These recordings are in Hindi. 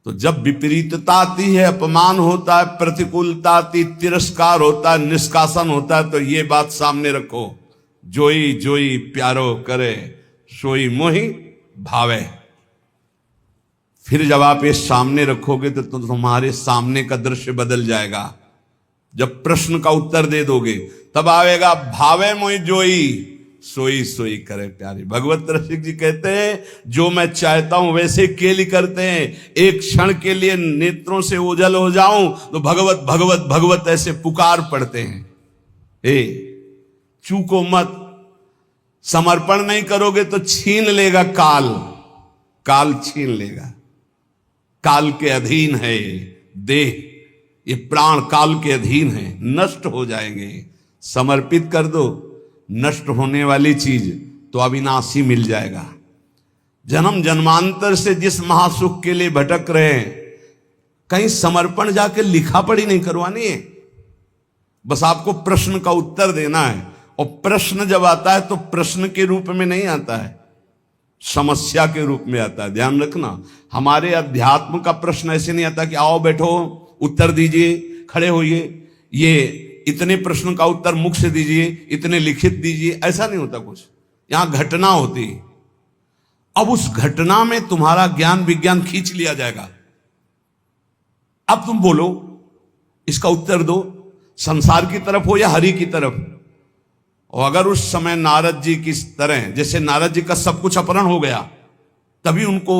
तो जब विपरीतता आती है, अपमान होता है, प्रतिकूलता आती, तिरस्कार होता है, निष्कासन होता है, तो ये बात सामने रखो, जोई जोई प्यारो करे सोई मोहि भावे। फिर जब आप ये सामने रखोगे तो तुम्हारे सामने का दृश्य बदल जाएगा। जब प्रश्न का उत्तर दे दोगे तब आएगा भावे मोहि जोई सोई सोई करे प्यारी। भगवत रसिक जी कहते हैं जो मैं चाहता हूं वैसे केली करते हैं, एक क्षण के लिए नेत्रों से ओझल हो जाऊं तो भगवत भगवत भगवत ऐसे पुकार पड़ते हैं। चूको मत, समर्पण नहीं करोगे तो छीन लेगा काल, काल छीन लेगा। काल के अधीन है देह, ये प्राण काल के अधीन है, नष्ट हो जाएंगे। समर्पित कर दो, नष्ट होने वाली चीज तो अविनाशी मिल जाएगा। जन्म जन्मांतर से जिस महासुख के लिए भटक रहे हैं, कहीं समर्पण जाके लिखा पढ़ी नहीं करवानी है, बस आपको प्रश्न का उत्तर देना है। और प्रश्न जब आता है तो प्रश्न के रूप में नहीं आता है, समस्या के रूप में आता है। ध्यान रखना, हमारे अध्यात्म का प्रश्न ऐसे नहीं आता कि आओ बैठो उत्तर दीजिए, खड़े होइए, ये इतने प्रश्न का उत्तर मुख से दीजिए, इतने लिखित दीजिए, ऐसा नहीं होता कुछ। यहां घटना होती है। अब उस घटना में तुम्हारा ज्ञान विज्ञान खींच लिया जाएगा। अब तुम बोलो, इसका उत्तर दो, संसार की तरफ हो या हरि की तरफ। और अगर उस समय नारद जी की तरह, जैसे नारद जी का सब कुछ अपहरण हो गया, तभी उनको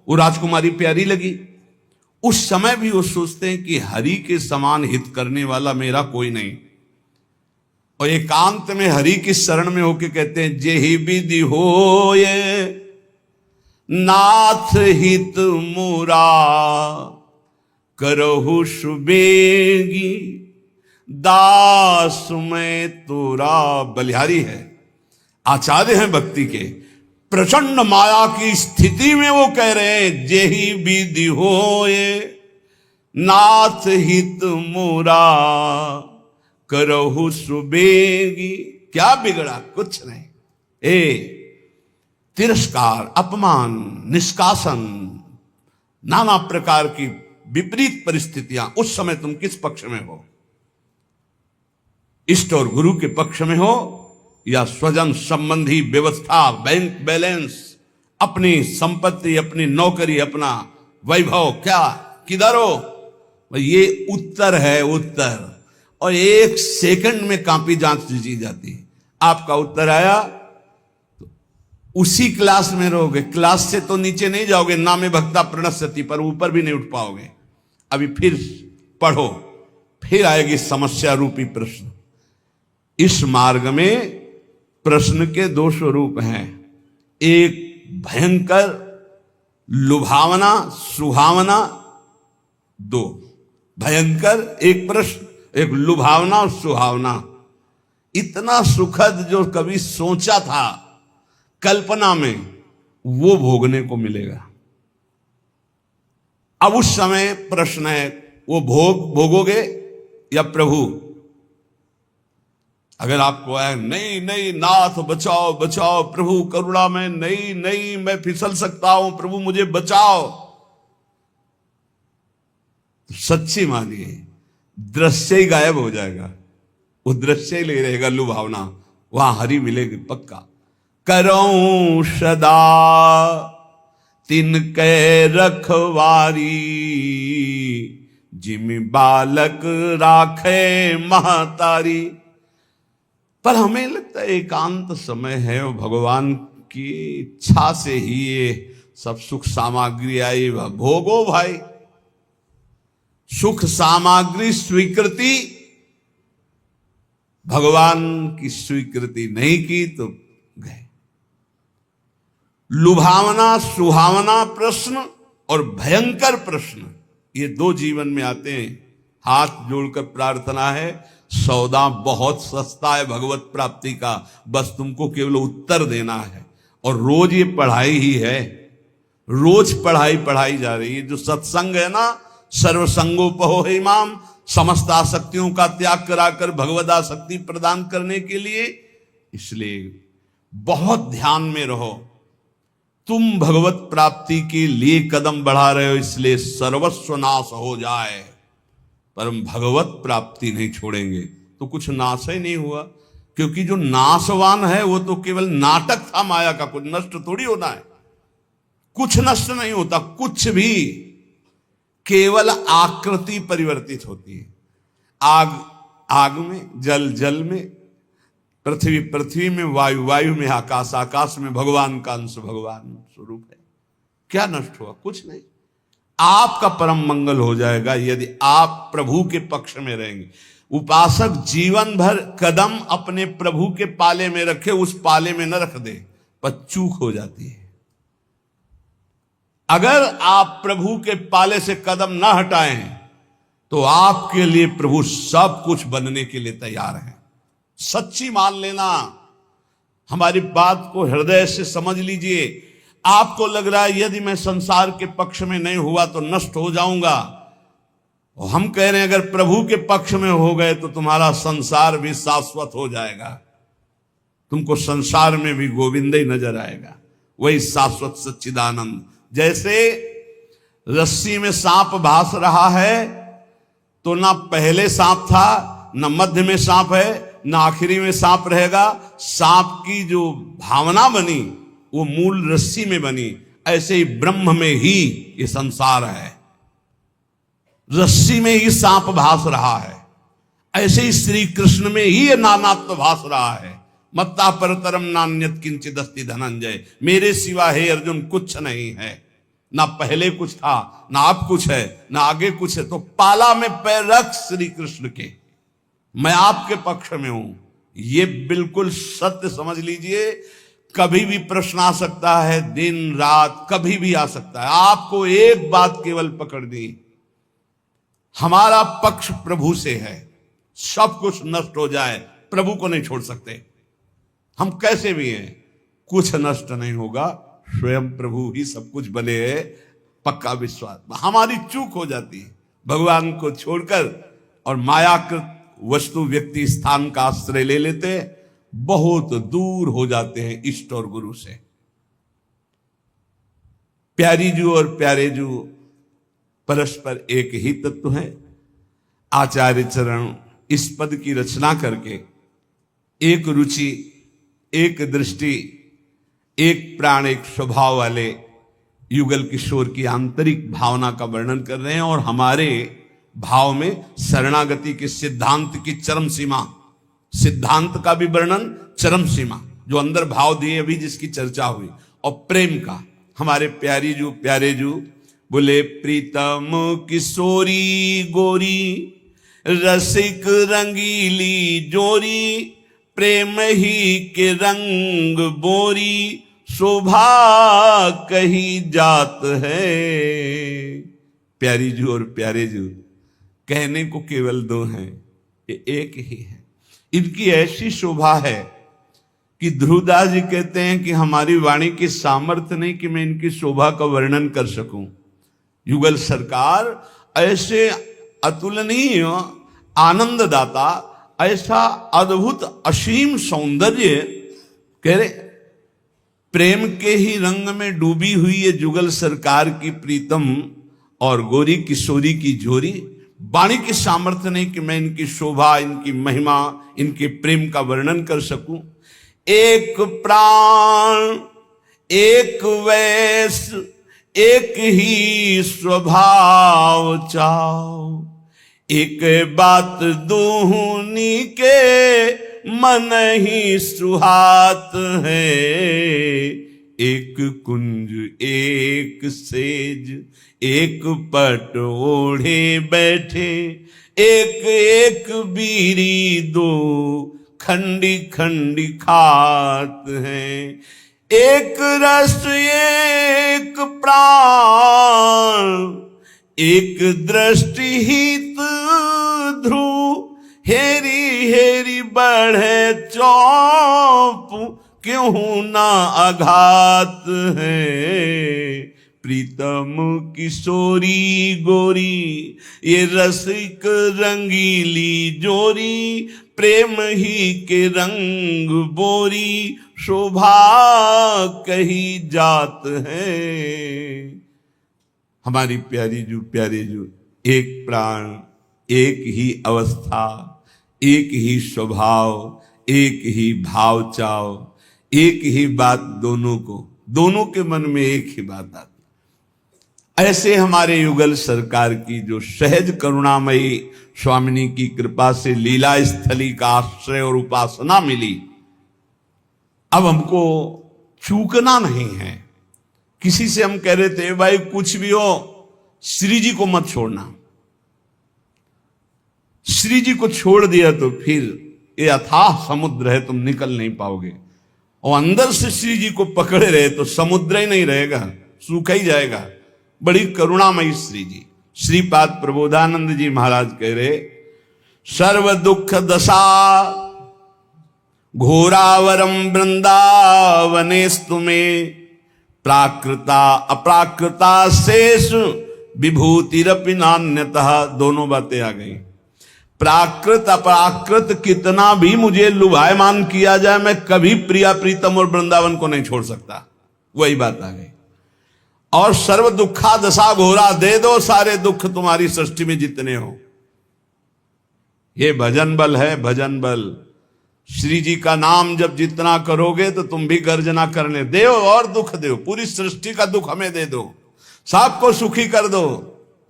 वो राजकुमारी प्यारी लगी, उस समय भी वो सोचते हैं कि हरि के समान हित करने वाला मेरा कोई नहीं। और एकांत में हरि की शरण में होके कहते हैं जेहि विधि होए नाथ हित मुरा करहु सुबेगी दास में तोरा। बलिहारी है, आचार्य हैं भक्ति के, प्रचंड माया की स्थिति में वो कह रहे हैं जेहि विधि होए नाथ हित मोरा करहु सुबेगी। क्या बिगड़ा, कुछ नहीं। तिरस्कार, अपमान, निष्कासन, नाना प्रकार की विपरीत परिस्थितियां, उस समय तुम किस पक्ष में हो? इष्ट और गुरु के पक्ष में हो या स्वजन संबंधी व्यवस्था, बैंक बैलेंस, अपनी संपत्ति, अपनी नौकरी, अपना वैभव, क्या किधर हो? ये उत्तर है, उत्तर। और एक सेकंड में कॉपी जांच ली जाती है। आपका उत्तर आया तो उसी क्लास में रहोगे, क्लास से तो नीचे नहीं जाओगे, नामे भक्ता प्रणश्यति, पर ऊपर भी नहीं उठ पाओगे। अभी फिर पढ़ो, फिर आएगी समस्या रूपी प्रश्न। इस मार्ग में प्रश्न के दो स्वरूप हैं, एक भयंकर लुभावना सुहावना, दो भयंकर, एक प्रश्न, एक लुभावना और सुहावना। इतना सुखद जो कभी सोचा था कल्पना में, वो भोगने को मिलेगा। अब उस समय प्रश्न है, वो भोगोगे या प्रभु? अगर आपको है नहीं नहीं नाथ बचाओ बचाओ, प्रभु करुणा में, नहीं नहीं मैं फिसल सकता हूं, प्रभु मुझे बचाओ, तो सच्ची मानिए दृश्य ही गायब हो जाएगा, वो दृश्य ही ले रहेगा लुभावना, वहां हरि मिलेगी पक्का। करऊं सदा तिनके रखवारी जिमि बालक राखे महतारी। पर हमें लगता है एकांत समय है और भगवान की इच्छा से ही ये सब सुख सामग्री आई, भोगो भाई। सुख सामग्री स्वीकृति, भगवान की स्वीकृति नहीं की तो गए। लुभावना सुहावना प्रश्न और भयंकर प्रश्न, ये दो जीवन में आते हैं। हाथ जोड़कर प्रार्थना है, सौदा बहुत सस्ता है भगवत प्राप्ति का, बस तुमको केवल उत्तर देना है। और रोज ये पढ़ाई ही है, रोज पढ़ाई जा रही है। जो सत्संग है ना, सर्वसंगोपहो इमाम, समस्त आसक्तियों का त्याग कराकर भगवद आसक्ति प्रदान करने के लिए। इसलिए बहुत ध्यान में रहो। तुम भगवत प्राप्ति के लिए कदम बढ़ा रहे हो, इसलिए सर्वस्व नाश हो जाए पर हम भगवत प्राप्ति नहीं छोड़ेंगे, तो कुछ नाश ही नहीं हुआ। क्योंकि जो नाशवान है वो तो केवल नाटक था माया का, कुछ नष्ट थोड़ी होना है। कुछ नष्ट नहीं होता, कुछ भी, केवल आकृति परिवर्तित होती है। आग आग में, जल जल में, पृथ्वी पृथ्वी में, वायु वायु में, आकाश आकाश में। भगवान का अंश भगवान स्वरूप है। क्या नष्ट हुआ? कुछ नहीं। आपका परम मंगल हो जाएगा यदि आप प्रभु के पक्ष में रहेंगे। उपासक जीवन भर कदम अपने प्रभु के पाले में रखे, उस पाले में न रख दे, पर चूक हो जाती है। अगर आप प्रभु के पाले से कदम न हटाएं तो आपके लिए प्रभु सब कुछ बनने के लिए तैयार है। सच्ची मान लेना, हमारी बात को हृदय से समझ लीजिए। आपको लग रहा है यदि मैं संसार के पक्ष में नहीं हुआ तो नष्ट हो जाऊंगा, और हम कह रहे हैं अगर प्रभु के पक्ष में हो गए तो तुम्हारा संसार भी शाश्वत हो जाएगा, तुमको संसार में भी गोविंद ही नजर आएगा, वही शाश्वत सच्चिदानंद। जैसे रस्सी में सांप भास रहा है तो ना पहले सांप था, ना मध्य में सांप है, ना आखिरी में सांप रहेगा। सांप की जो भावना बनी वो मूल रस्सी में बनी। ऐसे ही ब्रह्म में ही ये संसार है, रस्सी में ही सांप भास रहा है। ऐसे ही श्री कृष्ण में ही ये नानात्व भास रहा है। मत्ता परतरम नान्यत किंचित अस्ति धनंजय, मेरे सिवा हे अर्जुन कुछ नहीं है। ना पहले कुछ था, ना अब कुछ है, ना आगे कुछ है। तो पाला में पैर रख श्री कृष्ण के, मैं आपके पक्ष में हूं। ये बिल्कुल सत्य समझ लीजिए। कभी भी प्रश्न आ सकता है, दिन रात कभी भी आ सकता है। आपको एक बात केवल पकड़नी, हमारा पक्ष प्रभु से है। सब कुछ नष्ट हो जाए, प्रभु को नहीं छोड़ सकते। हम कैसे भी हैं, कुछ नष्ट नहीं होगा, स्वयं प्रभु ही सब कुछ बने है, पक्का विश्वास। हमारी चूक हो जाती है भगवान को छोड़कर और मायाकृत वस्तु व्यक्ति स्थान का आश्रय ले लेते, बहुत दूर हो जाते हैं इष्ट और गुरु से। प्यारी जू और प्यारे जू परस्पर एक ही तत्व है। आचार्य चरण इस पद की रचना करके एक रुचि, एक दृष्टि, एक प्राण, एक स्वभाव वाले युगल किशोर की आंतरिक भावना का वर्णन कर रहे हैं। और हमारे भाव में शरणागति के सिद्धांत की चरम सीमा, सिद्धांत का भी वर्णन, चरम सीमा जो अंदर भाव दिए अभी जिसकी चर्चा हुई, और प्रेम का। हमारे प्यारी जू प्यारे जू बोले, प्रीतम किशोरी गोरी रसिक रंगीली जोरी, प्रेम ही के रंग बोरी, शोभा कही जात है। प्यारी जू और प्यारे जू कहने को केवल दो हैं, ये एक ही है। इनकी ऐसी शोभा है कि ध्रुवदास जी कहते हैं कि हमारी वाणी की सामर्थ्य नहीं कि मैं इनकी शोभा का वर्णन कर सकूं। युगल सरकार ऐसे अतुलनीय आनंददाता, ऐसा अद्भुत असीम सौंदर्य, कह रहे प्रेम के ही रंग में डूबी हुई ये जुगल सरकार की प्रीतम और गोरी किशोरी की जोरी। वाणी की सामर्थ्य नहीं कि मैं इनकी शोभा, इनकी महिमा, इनके प्रेम का वर्णन कर सकूं। एक प्राण, एक वैस, एक ही स्वभाव चाओ, एक बात दूनी के मन ही सुहात है। एक कुंज, एक सेज, एक पट ओढ़े बैठे, एक एक बीरी दो खंडी खंडी खात हैं। एक रस एक प्राण, एक दृष्टि हित ध्रुव, हेरी हेरी बढ़े चौप, क्यों ना आघात है। प्रीतम किशोरी गोरी, ये रसिक रंगीली जोरी, प्रेम ही के रंग बोरी, शोभा कही जात है। हमारी प्यारी जू एक प्राण, एक ही अवस्था, एक ही स्वभाव, एक ही भाव चाव, एक ही बात, दोनों के मन में एक ही बात आती। ऐसे हमारे युगल सरकार की जो सहज करुणामयी स्वामिनी की कृपा से लीला स्थली का आश्रय और उपासना मिली, अब हमको चूकना नहीं है। किसी से हम कह रहे थे भाई कुछ भी हो श्री जी को मत छोड़ना, श्री जी को छोड़ दिया तो फिर ये अथाह समुद्र है, तुम निकल नहीं पाओगे। और अंदर से श्री जी को पकड़े रहे तो समुद्र ही नहीं रहेगा, सूखा ही जाएगा। बड़ी करुणामयी श्री जी। श्रीपाद प्रबोधानंद जी महाराज कह रहे, सर्व दुख दशा घोरावरम वृंदावनेस्तु में, प्राकृता अप्राकृता शेष विभूतिरपि नान्यतः। दोनों बातें आ गई। प्राकृत अपराकृत कितना भी मुझे लुभायमान किया जाए, मैं कभी प्रिया प्रीतम और वृंदावन को नहीं छोड़ सकता। वही बात आ गई। और सर्व दुखा दशा घोरा, दे दो सारे दुख तुम्हारी सृष्टि में जितने हो। ये भजन बल है, भजन बल। श्री जी का नाम जब जितना करोगे तो तुम भी गर्जना करने दो और दुख दो, पूरी सृष्टि का दुख हमें दे दो, सबको सुखी कर दो।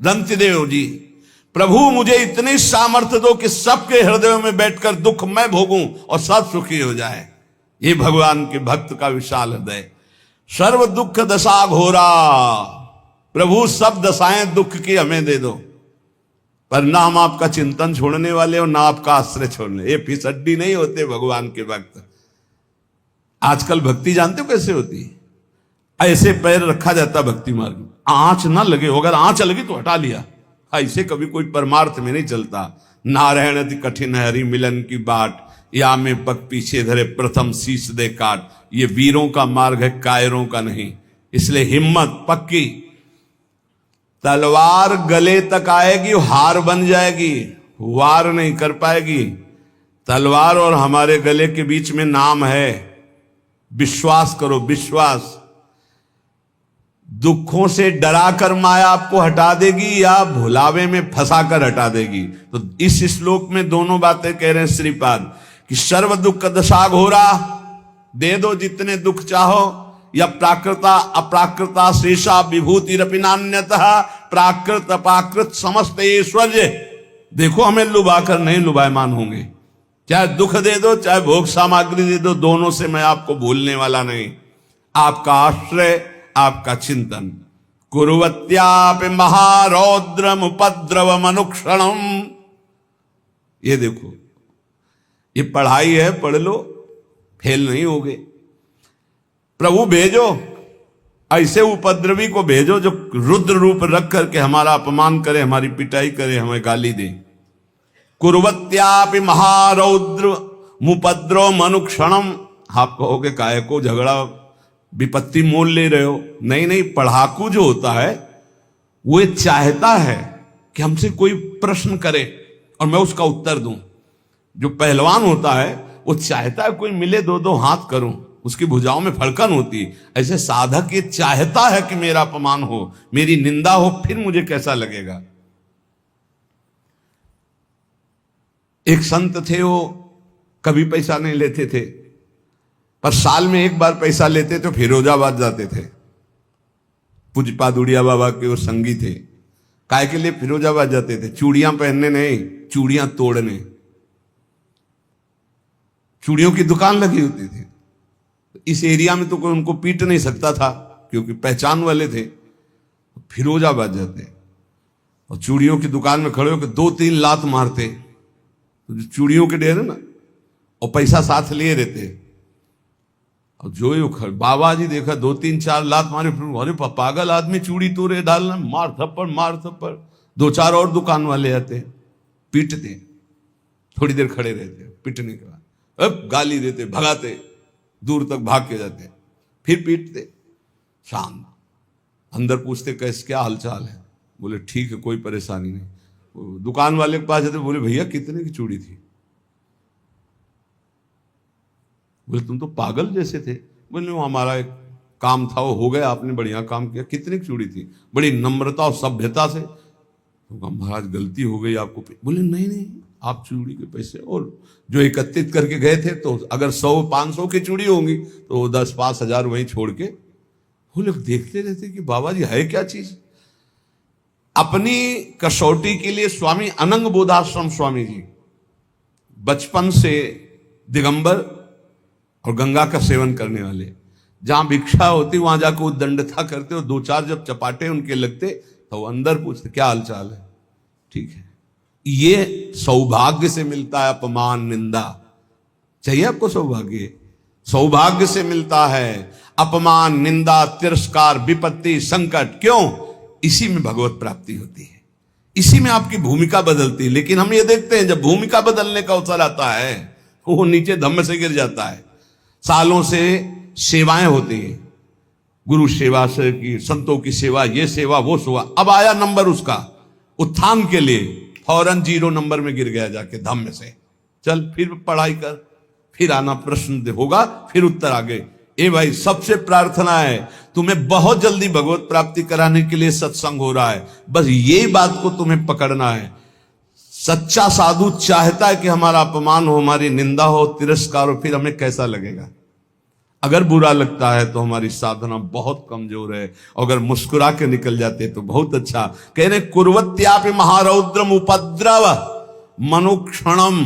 दंत देव जी, प्रभु मुझे इतनी सामर्थ्य दो कि सबके हृदयों में बैठकर दुख मैं भोगूं और सब सुखी हो जाए। ये भगवान के भक्त का विशाल हृदय। सर्व दुख दशा घोरा, प्रभु सब दशाएं दुख की हमें दे दो, पर ना हम आपका चिंतन छोड़ने वाले और ना आपका आश्रय छोड़ने। ये फिसड्डी नहीं होते भगवान के भक्त। आजकल भक्ति जानते हो कैसे होती है? ऐसे पैर रखा जाता भक्ति मार्ग में, आंच ना लगे, अगर आंच लगी तो हटा लिया। ऐसे कभी कोई परमार्थ में नहीं चलता। नारायण अति कठिन हरि मिलन की बाट, या में पग पीछे धरे प्रथम शीश दे काट। ये वीरों का मार्ग है, कायरों का नहीं। इसलिए हिम्मत पक्की। तलवार गले तक आएगी, हार बन जाएगी, वार नहीं कर पाएगी। तलवार और हमारे गले के बीच में नाम है, विश्वास करो, विश्वास। दुखों से डरा कर माया आपको हटा देगी या भुलावे में फंसा कर हटा देगी। तो इस श्लोक में दोनों बातें कह रहे हैं श्रीपाद कि सर्व दुख दशा घोरा, दे दो जितने दुख चाहो, या प्राकृता अप्राकृता शेषा विभूतिरपि नान्यतः। प्राकृत अपाकृत समस्त ऐश्वर्य, देखो हमें लुभाकर नहीं लुभायमान होंगे। चाहे दुख दे दो, चाहे भोग सामग्री दे दो, दोनों से मैं आपको भूलने वाला नहीं। आपका आश्रय, आपका चिंतन। कुरुवत्यापि महारौद्रम उपद्रवम अनुक्षणम। ये देखो, ये पढ़ाई है, पढ़ लो, फेल नहीं होगे। प्रभु भेजो, ऐसे उपद्रवी को भेजो जो रुद्र रूप रख करके हमारा अपमान करे, हमारी पिटाई करे, हमें गाली दे। कुरुवत्यापि महारौद्र मुपद्रव मनुक्षणम। आप कहोगे काहे को झगड़ा विपत्ति मोल ले रहे हो? नहीं नहीं, पढ़ाकू जो होता है वो चाहता है कि हमसे कोई प्रश्न करे और मैं उसका उत्तर दूं। जो पहलवान होता है वो चाहता है कोई मिले, दो दो हाथ करूं, उसकी भुजाओं में फड़कन होती है। ऐसे साधक ये चाहता है कि मेरा अपमान हो, मेरी निंदा हो, फिर मुझे कैसा लगेगा। एक संत थे, वो कभी पैसा नहीं लेते थे, पर साल में एक बार पैसा लेते तो फिरोजाबाद जाते थे। पूज्यपाद उड़िया बाबा के वो संगी थे। काय के लिए फिरोजाबाद जाते थे? चूड़ियां पहनने नहीं, चूड़ियां तोड़ने। चूड़ियों की दुकान लगी होती थी। इस एरिया में तो कोई उनको पीट नहीं सकता था क्योंकि पहचान वाले थे। फिरोजाबाद जाते और चूड़ियों की दुकान में खड़े होकर 2-3 लात मारते, तो चूड़ियों के डेरे ना, और पैसा साथ लिए रहते। और जो ये बाबा जी देखा 2-3-4 लात मारे, फिर अरे पागल आदमी चूड़ी तोड़े डालना, मार थप्पड़ मार थप्पड़। 2-4 और दुकान वाले आते, पीटते, थोड़ी देर खड़े रहते, पीटने के बाद अब गाली देते, भगाते, दूर तक भाग के जाते, फिर पीटते। शाम अंदर पूछते कैसे, क्या हालचाल है? बोले ठीक है, कोई परेशानी नहीं। दुकान वाले के पास जाते, बोले भैया कितने की चूड़ी थी? बोले तुम तो पागल जैसे थे। बोले वो हमारा एक काम था, वो हो गया, आपने बढ़िया काम किया। कितनी चूड़ी थी? बड़ी नम्रता और सभ्यता से। तो कहा महाराज गलती हो गई आपको। बोले नहीं नहीं, आप चूड़ी के पैसे और जो एकत्रित करके गए थे, तो अगर 100-500 की चूड़ी होंगी तो 10-5 हजार वहीं छोड़ के। वो लोग देखते रहते कि बाबा जी है क्या चीज। अपनी कसौटी के लिए स्वामी अनंग बोधाश्रम स्वामी जी बचपन से दिगंबर और गंगा का सेवन करने वाले, जहां भिक्षा होती वहां जाकर वो दंडता करते और 2-4 जब चपाटे उनके लगते तो वो अंदर पूछते क्या हालचाल है, ठीक है। ये सौभाग्य से मिलता है अपमान निंदा। चाहिए आपको सौभाग्य? सौभाग्य से मिलता है अपमान निंदा तिरस्कार विपत्ति संकट। क्यों? इसी में भगवत प्राप्ति होती है, इसी में आपकी भूमिका बदलती है। लेकिन हम ये देखते हैं जब भूमिका बदलने का अवसर आता है वो नीचे धम्म से गिर जाता है। सालों से सेवाएं होती है, गुरु सेवा से की, संतों की सेवा, ये सेवा वो सेवा। अब आया नंबर उसका उत्थान के लिए, फौरन 0 नंबर में गिर गया जाके धम्म से। चल फिर पढ़ाई कर, फिर आना, प्रश्न होगा, फिर उत्तर आगे। ए भाई, सबसे प्रार्थना है तुम्हें बहुत जल्दी भगवत प्राप्ति कराने के लिए सत्संग हो रहा है। बस यही बात को तुम्हें पकड़ना है। सच्चा साधु चाहता है कि हमारा अपमान हो, हमारी निंदा हो, तिरस्कार हो, फिर हमें कैसा लगेगा। अगर बुरा लगता है तो हमारी साधना बहुत कमजोर है, अगर मुस्कुरा के निकल जाते तो बहुत अच्छा। कह रहे कुर्वत्यापि महारौद्रम उपद्रव मनुक्षणम,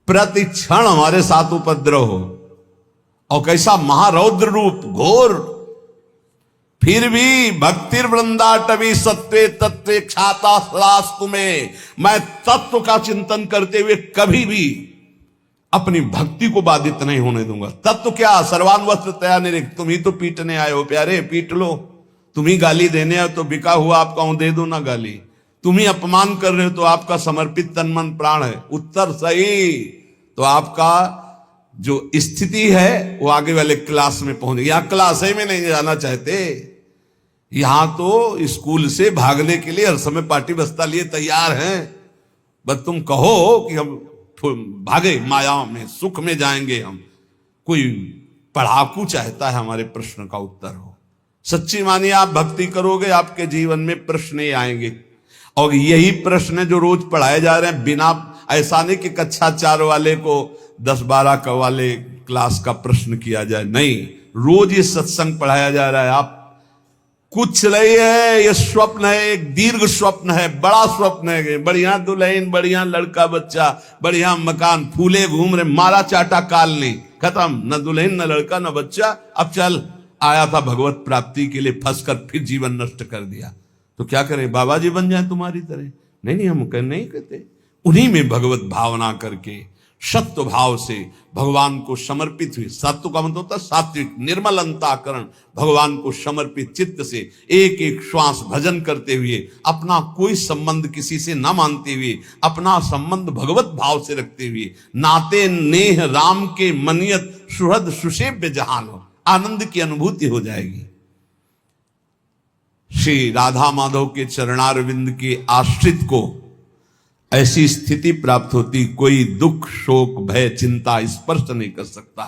प्रति क्षण हमारे साथ उपद्रव हो, और कैसा महारौद्र रूप घोर, फिर भी भक्तिर वृंदाटवी सत्वे तत्वे क्षाता सदास्तु तुम्हें, मैं तत्व का चिंतन करते हुए कभी भी अपनी भक्ति को बाधित नहीं होने दूंगा। तत्व क्या? सर्वान्वस्त्र तया निरिक्त। तुम ही तो पीटने आए हो प्यारे, पीट लो। तुम ही गाली देने आए तो बिका हुआ आपका हूं, दे दो ना गाली। तुम ही अपमान कर रहे हो तो आपका समर्पित तन मन प्राण है। उत्तर सही तो आपका जो स्थिति है वो आगे वाले क्लास में पहुंच गई। यहां क्लास में नहीं जाना चाहते, यहां तो स्कूल से भागने के लिए हर समय पार्टी बस्ता लिए तैयार हैं। बस तुम कहो कि हम भागे माया में, सुख में जाएंगे हम। कोई पढ़ाकू चाहता है हमारे प्रश्न का उत्तर हो। सच्ची मानिए, आप भक्ति करोगे आपके जीवन में प्रश्न ही आएंगे, और यही प्रश्न जो रोज पढ़ाए जा रहे हैं। बिना ऐसा नहीं कि कक्षा 4 वाले को 10-12 का वाले क्लास का प्रश्न किया जाए, नहीं, रोज ये सत्संग पढ़ाया जा रहा है। आप कुछ नहीं है, ये स्वप्न है, एक दीर्घ स्वप्न है, बड़ा स्वप्न है। बढ़िया दुल्हन, बढ़िया लड़का बच्चा, बढ़िया मकान, फूले घूम रहे, मारा चाटा काल नहीं, खत्म, न दुल्हन न लड़का न बच्चा। अब चल आया था भगवत प्राप्ति के लिए, फंस कर फिर जीवन नष्ट कर दिया। तो क्या करें, बाबा जी बन जाए तुम्हारी तरह? नहीं नहीं, हम नहीं कहते। उन्हीं में भगवत भावना करके सत्व भाव से भगवान को समर्पित हुई। सत्व का मतलब होता है सात्विक निर्मल अंतःकरण, भगवान को समर्पित चित्त से एक एक श्वास भजन करते हुए, अपना कोई संबंध किसी से न मानते हुए, अपना संबंध भगवत भाव से रखते हुए, नाते नेह राम के मनियत सुहृद सुसेव्य जहान हो, आनंद की अनुभूति हो जाएगी। श्री राधा माधव के चरणारविंद के आश्रित को ऐसी स्थिति प्राप्त होती, कोई दुख शोक भय चिंता स्पर्श नहीं कर सकता।